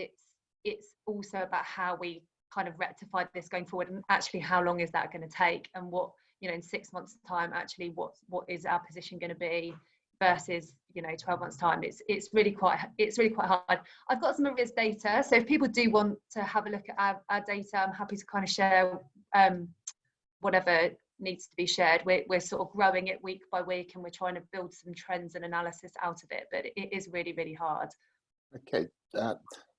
it's also about how we kind of rectify this going forward, and actually how long is that going to take, and what, in 6 months time, actually what is our position going to be versus 12 months time. It's really quite hard. I've got some of this data, so if people do want to have a look at our data, I'm happy to kind of share whatever needs to be shared. We're sort of growing it week by week, and we're trying to build some trends and analysis out of it, but it is really, really hard. Okay,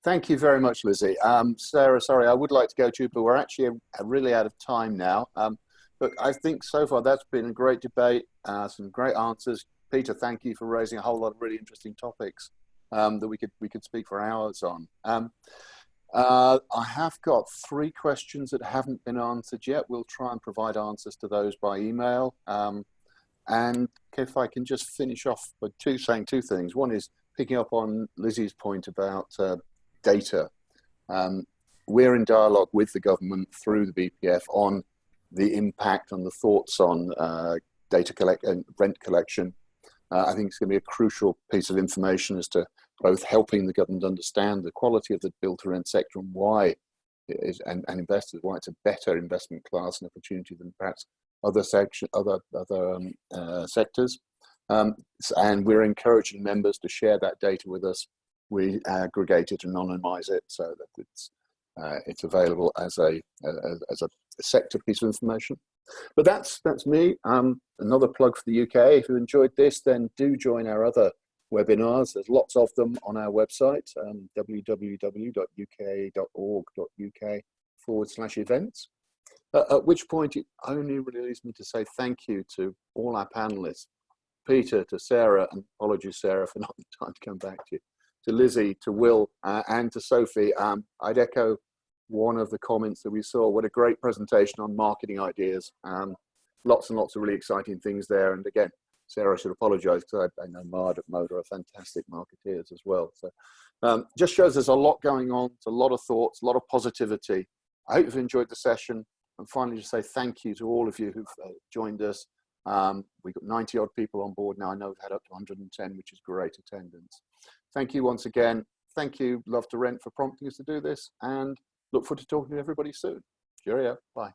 thank you very much, Lizzie. Sarah, sorry, I would like to go to you, but we're actually really out of time now. But I think so far that's been a great debate, some great answers. Peter, thank you for raising a whole lot of really interesting topics that we could speak for hours on. I have got 3 questions that haven't been answered yet. We'll try and provide answers to those by email. And if I can just finish off by saying 2 things. One is picking up on Lizzie's point about data. We're in dialogue with the government through the BPF on the impact, on the thoughts on rent collection. I think it's going to be a crucial piece of information as to both helping the government understand the quality of the build-to-rent sector and why it is, and investors, why it's a better investment class and opportunity than perhaps other sectors. And we're encouraging members to share that data with us. We aggregate it and anonymize it so that it's available as a sector piece of information. But that's me. Another plug for the UK. If you enjoyed this, then do join our other webinars. There's lots of them on our website, www.uka.org.uk/events. At which point it only really leaves me to say thank you to all our panelists, Peter, to Sarah, and apologies, Sarah, for not the time to come back to you, to Lizzie, to Will, and to Sophie. I'd echo one of the comments that we saw. What a great presentation on marketing ideas. Lots and lots of really exciting things there. And again, Sarah, I should apologise because I know Mard at Moda are fantastic marketeers as well. So just shows there's a lot going on. It's a lot of thoughts, a lot of positivity. I hope you've enjoyed the session. And finally, just say thank you to all of you who've joined us. We've got 90 odd people on board now. I know we've had up to 110, which is great attendance. Thank you once again. Thank you, Love to Rent, for prompting us to do this, and look forward to talking to everybody soon. Cheerio. Bye.